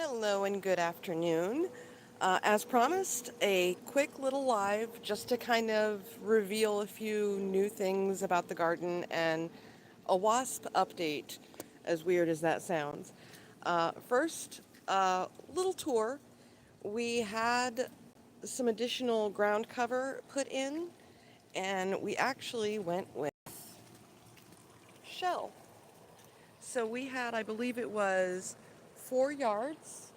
Hello and good afternoon. As promised, a quick little live just to kind of reveal a few new things about the garden and a wasp update, as weird as that sounds. First, little tour. We had some additional ground cover put in, and we actually went with shell. So we had, I believe it was 4 yards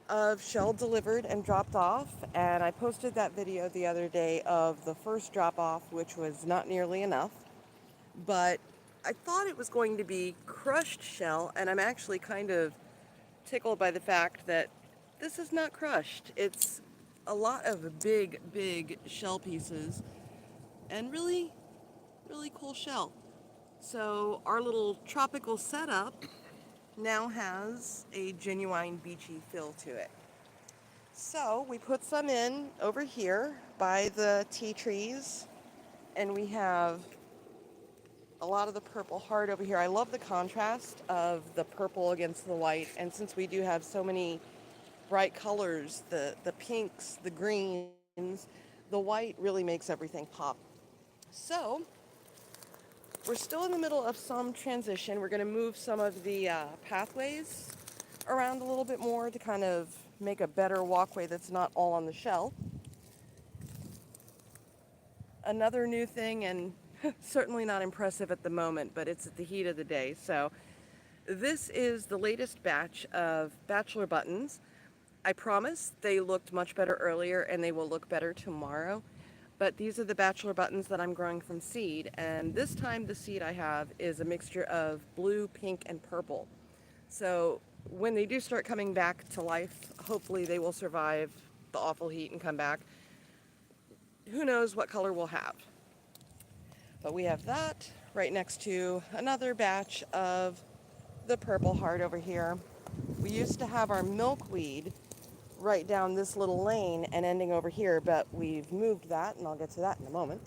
of shell delivered and dropped off, and I posted that video the other day of the first drop off, which was not nearly enough, but I thought it was going to be crushed shell, and I'm actually kind of tickled by the fact that this is not crushed. It's a lot of big shell pieces and really cool shell. So our little tropical setup now has a genuine beachy feel to it. So we put some in over here by the tea trees, and we have a lot of the purple heart over here. I love the contrast of the purple against the white, and since we do have so many bright colors, the pinks, the greens, the white really makes everything pop. So we're still in the middle of some transition. We're going to move some of the pathways around a little bit more to kind of make a better walkway that's not all on the shell. Another new thing, and certainly not impressive at the moment, but it's at the heat of the day. So this is the latest batch of bachelor buttons. I promise they looked much better earlier and they will look better tomorrow. But these are the bachelor buttons that I'm growing from seed, and this time the seed I have is a mixture of blue, pink, and purple. So when they do start coming back to life, hopefully they will survive the awful heat and come back. Who knows what color we'll have. But we have that right next to another batch of the purple heart over here. We used to have our milkweed right down this little lane and ending over here, but we've moved that, and I'll get to that in a moment.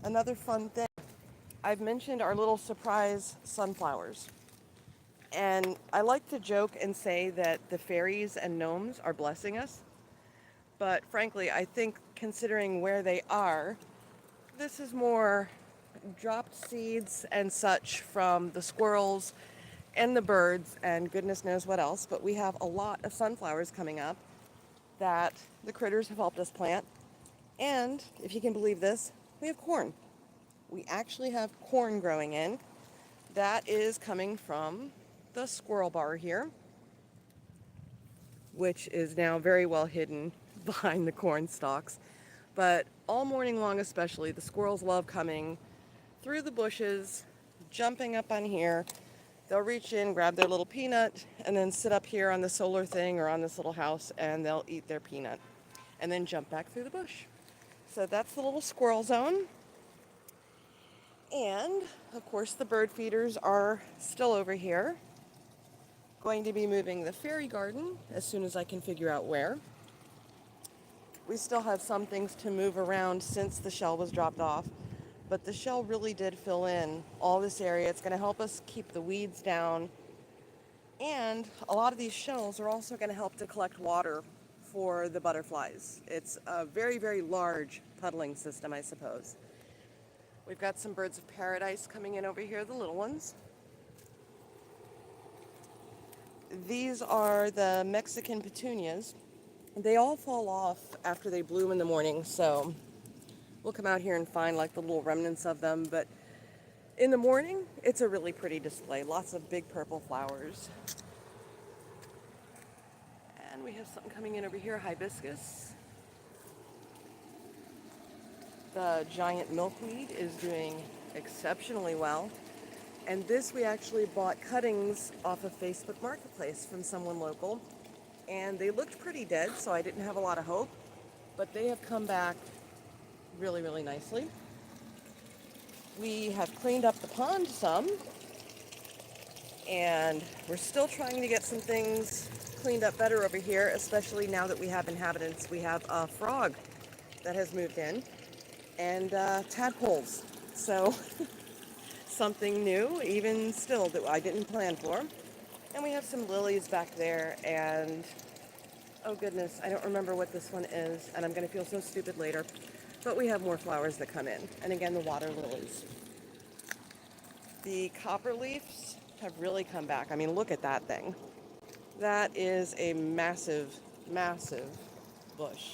Another fun thing, I've mentioned our little surprise sunflowers. And I like to joke and say that the fairies and gnomes are blessing us. But frankly, I think considering where they are, this is more dropped seeds and such from the squirrels and the birds and goodness knows what else. But we have a lot of sunflowers coming up that the critters have helped us plant. And if you can believe this, we have corn. We actually have corn growing in. That is coming from the squirrel bar here, which is now very well hidden behind the corn stalks. But all morning long especially, the squirrels love coming through the bushes, jumping up on here. They'll reach in, grab their little peanut, and then sit up here on the solar thing or on this little house, and they'll eat their peanut and then jump back through the bush. So that's the little squirrel zone. And of course the bird feeders are still over here. Going to be moving the fairy garden as soon as I can figure out where. We still have some things to move around since the shell was dropped off, but the shell really did fill in all this area. It's going to help us keep the weeds down, and a lot of these shells are also going to help to collect water for the butterflies. It's a very large puddling system, I suppose. We've got some birds of paradise coming in over here, the little ones. These are the Mexican petunias. They all fall off after they bloom in the morning, so we'll come out here and find like the little remnants of them. But in the morning, it's a really pretty display. Lots of big purple flowers. And we have something coming in over here, hibiscus. The giant milkweed is doing exceptionally well. And this we actually bought cuttings off of Facebook Marketplace from someone local. And they looked pretty dead, so I didn't have a lot of hope. But they have come back really nicely. We have cleaned up the pond some. And we're still trying to get some things cleaned up better over here, especially now that we have inhabitants. We have a frog that has moved in and tadpoles. So something new, even still, that I didn't plan for. And we have some lilies back there, and oh goodness, I don't remember what this one is, and I'm going to feel so stupid later. But we have more flowers that come in. And again, the water lilies. The copper leaves have really come back. I mean, look at that thing. That is a massive, massive bush.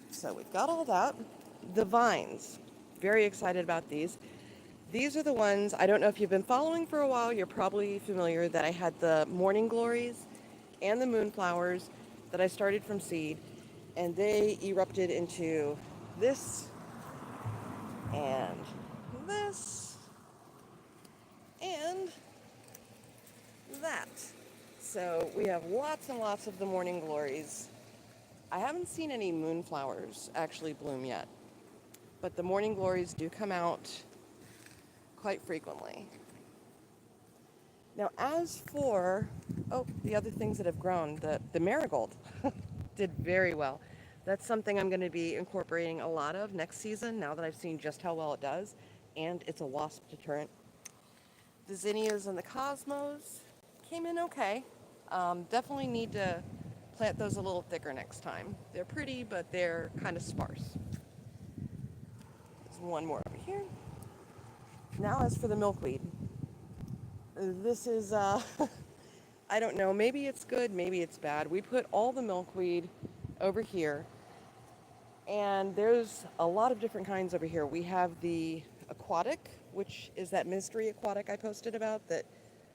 So we've got all that. The vines, very excited about these. These are the ones, I don't know if you've been following for a while, you're probably familiar that I had the morning glories and the moonflowers that I started from seed, and they erupted into this and this and that. So we have lots and lots of the morning glories. I haven't seen any moonflowers actually bloom yet, but the morning glories do come out quite frequently. Now, as for, the other things that have grown, the marigold did very well. That's something I'm going to be incorporating a lot of next season now that I've seen just how well it does, and it's a wasp deterrent. The zinnias and the cosmos came in okay. Definitely need to plant those a little thicker next time. They're pretty, but they're kind of sparse. There's one more over here. Now, as for the milkweed, this is, I don't know, maybe it's good, maybe it's bad. We put all the milkweed over here, and there's a lot of different kinds over here. We have the aquatic, which is that mystery aquatic I posted about that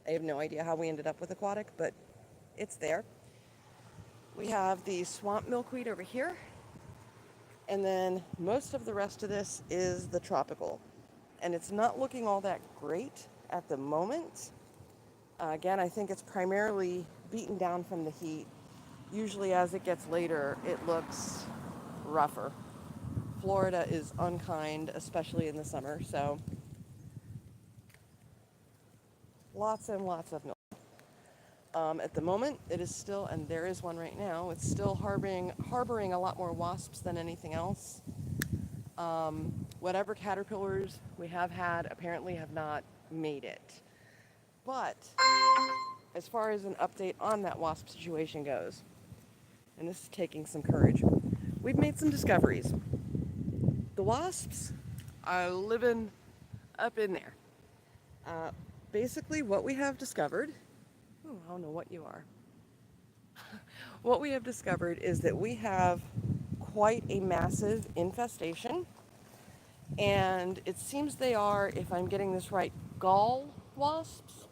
I have no idea how we ended up with aquatic, but it's there. We have the swamp milkweed over here, and then most of the rest of this is the tropical. And it's not looking all that great at the moment. Again, I think it's primarily beaten down from the heat. Usually as it gets later, it looks rougher. Florida is unkind, especially in the summer, so lots and lots of milk. At the moment, it is still, and there is one right now, it's still harboring a lot more wasps than anything else. Whatever caterpillars we have had apparently have not made it. But as far as an update on that wasp situation goes, and this is taking some courage, we've made some discoveries. The wasps are living up in there. Basically what we have discovered, I don't know what you are. What we have discovered is that we have quite a massive infestation, and it seems they are, if I'm getting this right, gall wasps.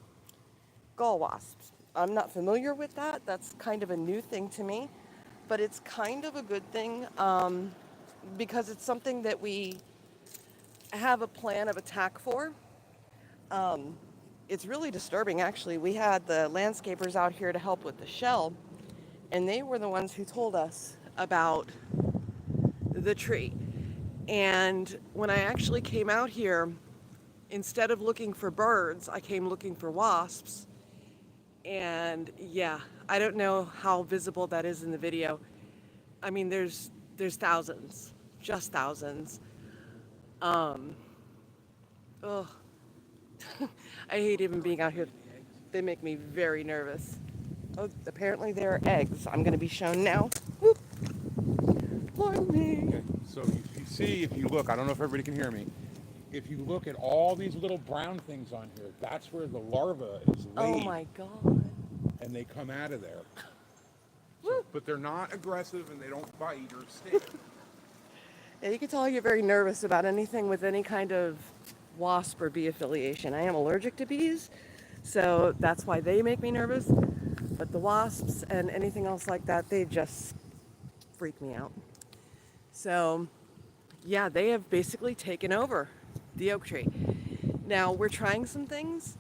Gall wasps. I'm not familiar with that. That's kind of a new thing to me, but it's kind of a good thing because it's something that we have a plan of attack for. It's really disturbing, actually. We had the landscapers out here to help with the shell, and they were the ones who told us about the tree. And when I actually came out here, instead of looking for birds, I came looking for wasps. And yeah, I don't know how visible that is in the video. I mean, there's thousands, just thousands. Ugh. I hate even being out here. They make me very nervous. Oh, apparently there are eggs. I'm going to be shown now. Whoop. Pardon me. Okay, so you see, if you look, I don't know if everybody can hear me. If you look at all these little brown things on here, that's where the larva is laid. Oh my God. And they come out of there. So, but they're not aggressive and they don't bite or sting. Yeah, you can tell you're very nervous about anything with any kind of wasp or bee affiliation. I am allergic to bees, so that's why they make me nervous. But the wasps and anything else like that, they just freak me out. So, yeah, they have basically taken over the oak tree. Now, we're trying some things.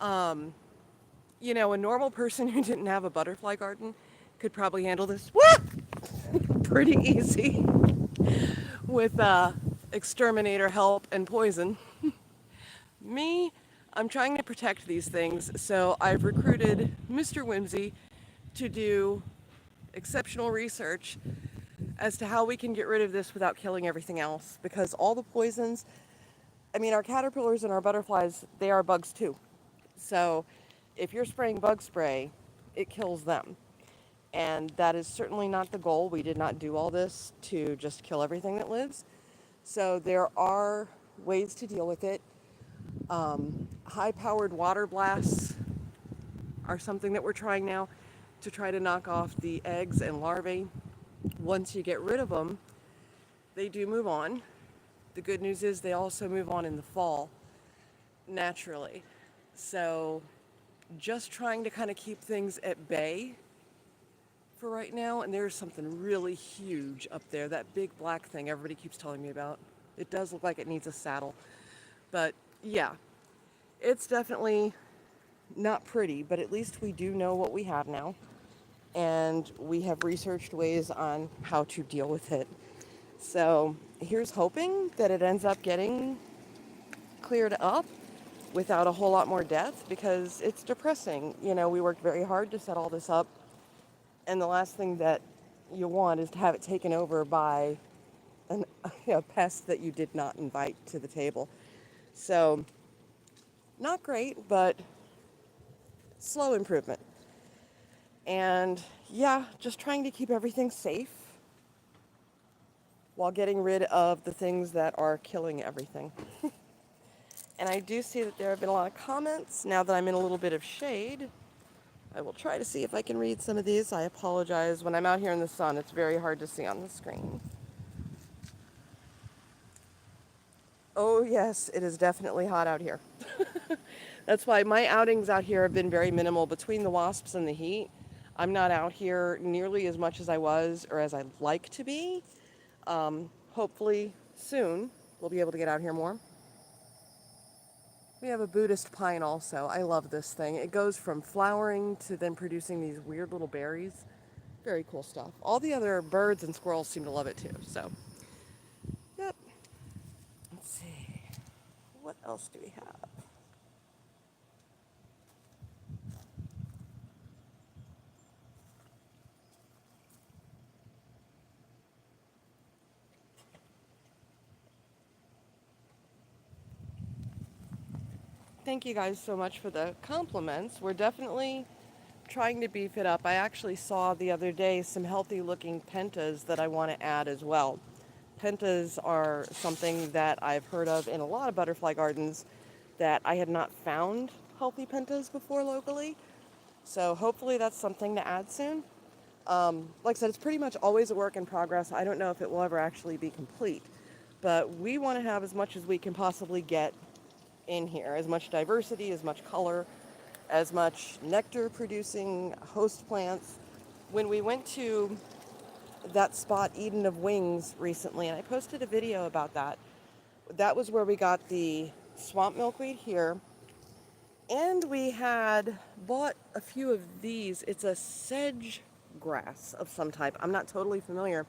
You know, a normal person who didn't have a butterfly garden could probably handle this pretty easy with exterminator help and poison. Me, I'm trying to protect these things, so I've recruited Mr. Whimsy to do exceptional research as to how we can get rid of this without killing everything else, because all the poisons, I mean, our caterpillars and our butterflies, they are bugs too. So if you're spraying bug spray, it kills them. And that is certainly not the goal. We did not do all this to just kill everything that lives. So there are ways to deal with it. High-powered water blasts are something that we're trying now to try to knock off the eggs and larvae. Once you get rid of them, they do move on. The good news is they also move on in the fall naturally. So just trying to kind of keep things at bay for right now. And there's something really huge up there, that big black thing everybody keeps telling me about. It does look like it needs a saddle. But yeah, it's definitely not pretty, but at least we do know what we have now. And we have researched ways on how to deal with it. So here's hoping that it ends up getting cleared up without a whole lot more death, because it's depressing. You know, we worked very hard to set all this up, and the last thing that you want is to have it taken over by a pest that you did not invite to the table. So not great, but slow improvement. And yeah, just trying to keep everything safe while getting rid of the things that are killing everything. And I do see that there have been a lot of comments. Now that I'm in a little bit of shade, I will try to see if I can read some of these. I apologize. When I'm out here in the sun, it's very hard to see on the screen. Oh yes, it is definitely hot out here. That's why my outings out here have been very minimal between the wasps and the heat. I'm not out here nearly as much as I was or as I'd like to be. Hopefully soon we'll be able to get out here more. We have a Buddhist pine also. I love this thing. It goes from flowering to then producing these weird little berries. Very cool stuff. All the other birds and squirrels seem to love it too. So, yep. Let's see. What else do we have? Thank you guys so much for the compliments. We're definitely trying to beef it up. I actually saw the other day some healthy looking pentas that I want to add as well. Pentas are something that I've heard of in a lot of butterfly gardens that I had not found healthy pentas before locally. So hopefully that's something to add soon. Like I said, it's pretty much always a work in progress. I don't know if it will ever actually be complete, but we want to have as much as we can possibly get in here, as much diversity, as much color, as much nectar producing host plants. When we went to that spot, Eden of Wings, recently, and I posted a video about that, that was where we got the swamp milkweed here, and we had bought a few of these. It's a sedge grass of some type. I'm not totally familiar,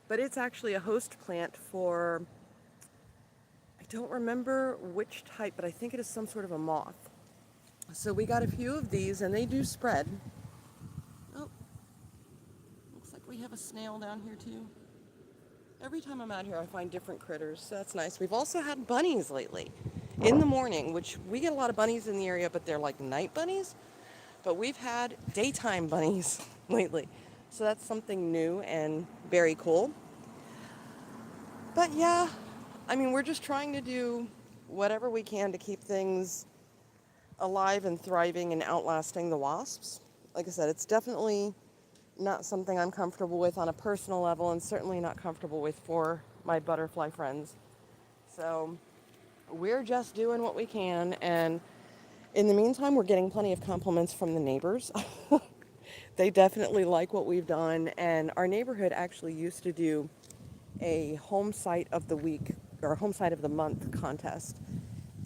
but it's actually a host plant for, I don't remember which type, but I think it is some sort of a moth. So we got a few of these, and they do spread. Oh, looks like we have a snail down here too. Every time I'm out here, I find different critters, so that's nice. We've also had bunnies lately in the morning, which we get a lot of bunnies in the area, but they're like night bunnies. But we've had daytime bunnies lately, so that's something new and very cool. But yeah, I mean, we're just trying to do whatever we can to keep things alive and thriving and outlasting the wasps. Like I said, it's definitely not something I'm comfortable with on a personal level, and certainly not comfortable with for my butterfly friends. So we're just doing what we can, and in the meantime, we're getting plenty of compliments from the neighbors. They definitely like what we've done, and our neighborhood actually used to do a home site of the week or home site of the month contest.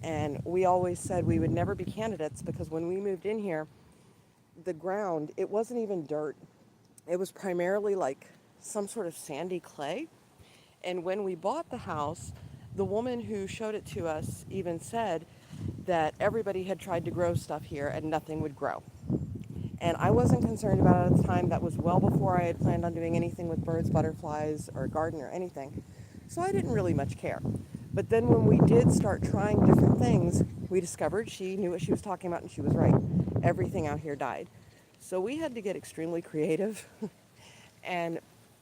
And we always said we would never be candidates because when we moved in here, the ground, it wasn't even dirt. It was primarily like some sort of sandy clay. And when we bought the house, the woman who showed it to us even said that everybody had tried to grow stuff here and nothing would grow. And I wasn't concerned about it at the time. That was well before I had planned on doing anything with birds, butterflies, or garden or anything. So I didn't really much care. But then when we did start trying different things, we discovered she knew what she was talking about, and she was right. everything out here died. So we had to get extremely creative and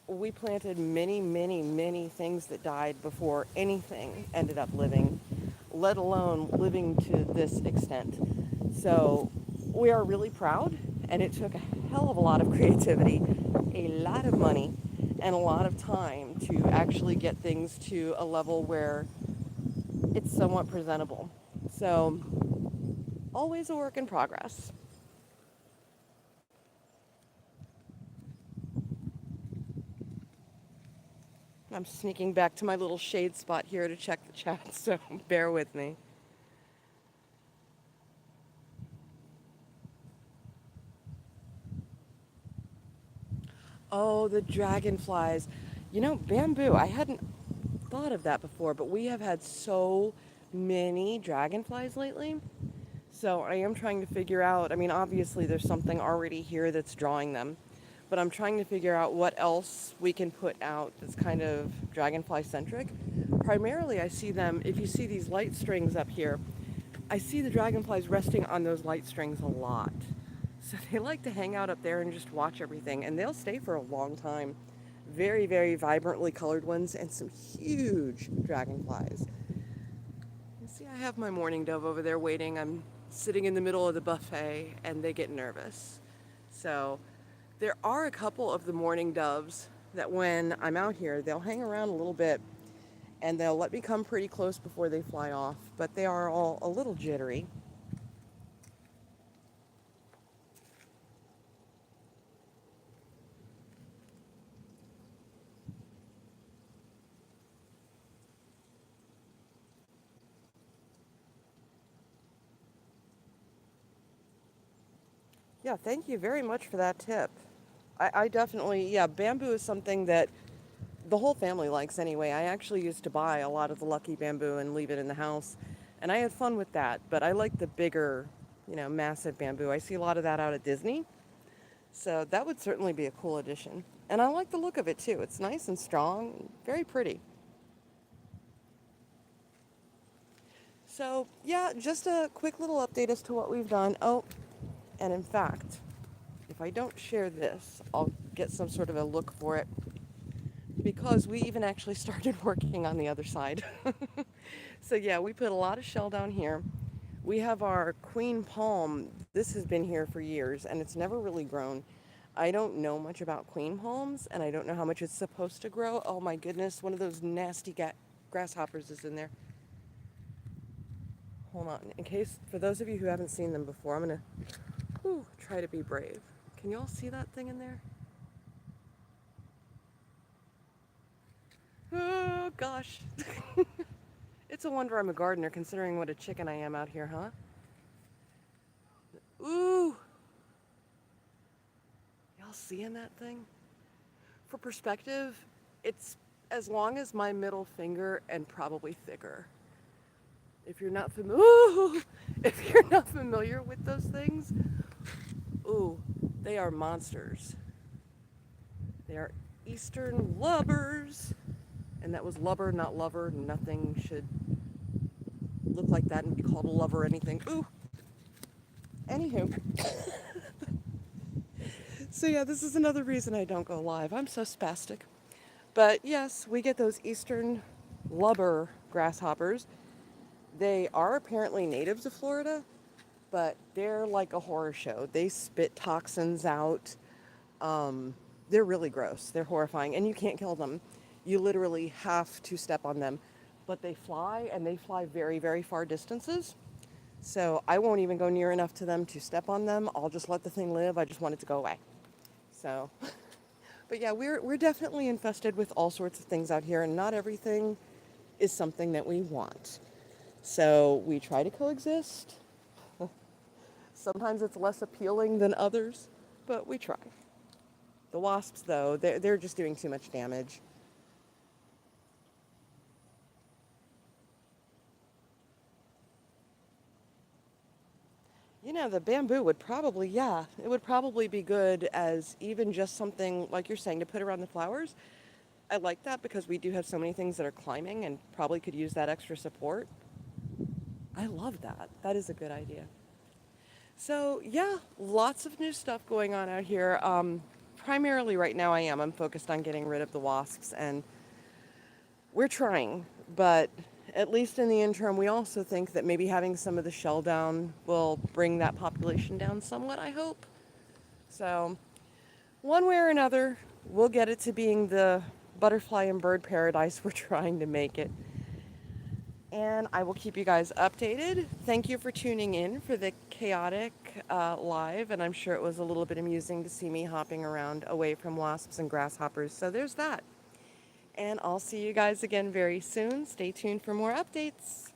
we planted many, many, many things that died before anything ended up living, let alone living to this extent. So we are really proud, and it took a hell of a lot of creativity, a lot of money, and a lot of time to actually get things to a level where it's somewhat presentable. So always a work in progress. I'm sneaking back to my little shade spot here to check the chat, so bear with me. Oh, the dragonflies. You know, bamboo, I hadn't thought of that before, but we have had so many dragonflies lately. So I am trying to figure out, I mean, obviously there's something already here that's drawing them, but I'm trying to figure out what else we can put out that's kind of dragonfly centric. Primarily, I see them, if you see these light strings up here, I see the dragonflies resting on those light strings a lot. So they like to hang out up there and just watch everything, and they'll stay for a long time. Very, very vibrantly colored ones, and some huge dragonflies. You see, I have my mourning dove over there waiting. I'm sitting in the middle of the buffet, and they get nervous. So there are a couple of the mourning doves that when I'm out here, they'll hang around a little bit, and they'll let me come pretty close before they fly off, but they are all a little jittery. Yeah, thank you very much for that tip. I definitely, yeah, bamboo is something that the whole family likes anyway. I actually used to buy a lot of the lucky bamboo and leave it in the house, and I had fun with that, but I like the bigger, massive bamboo. I see a lot of that out at Disney, so that would certainly be a cool addition. And I like the look of it too. It's nice and strong, very pretty. So, yeah, just a quick little update as to what we've done. Oh, and in fact, if I don't share this, I'll get some sort of a look for it because we even actually started working on the other side. So, yeah, we put a lot of shell down here. We have our queen palm. This has been here for years and it's never really grown. I don't know much about queen palms and I don't know how much it's supposed to grow. Oh my goodness, one of those nasty grasshoppers is in there. Hold on, in case, for those of you who haven't seen them before, I'm gonna try to be brave. Can you all see that thing in there? Oh gosh. It's a wonder I'm a gardener considering what a chicken I am out here, huh? Ooh, y'all seeing that thing? For perspective, it's as long as my middle finger and probably thicker. If you're not familiar, if you're not familiar with those things, ooh, they are monsters. They are Eastern lubbers. And that was lubber, not lover. Nothing should look like that and be called a lover or anything. Ooh. Anywho. So yeah, this is another reason I don't go live. I'm so spastic. But yes, we get those Eastern lubber grasshoppers. They are apparently natives of Florida, but they're like a horror show. They spit toxins out. They're really gross. They're horrifying, and you can't kill them. You literally have to step on them. But they fly, and they fly very, very far distances. So I won't even go near enough to them to step on them. I'll just let the thing live. I just want it to go away. So, but yeah, we're definitely infested with all sorts of things out here, and not everything is something that we want. So we try to coexist. Sometimes it's less appealing than others, but we try. The wasps, though, they're just doing too much damage. The bamboo would probably, yeah, it would probably be good as even just something, like you're saying, to put around the flowers. I like that because we do have so many things that are climbing and probably could use that extra support. I love that. That is a good idea. So yeah, lots of new stuff going on out here. Primarily right now I'm focused on getting rid of the wasps, and we're trying, but at least in the interim, we also think that maybe having some of the shell down will bring that population down somewhat, I hope. So one way or another, we'll get it to being the butterfly and bird paradise we're trying to make it. And I will keep you guys updated. Thank you for tuning in for the chaotic live, and I'm sure it was a little bit amusing to see me hopping around away from wasps and grasshoppers. So there's that. And I'll see you guys again very soon. Stay tuned for more updates.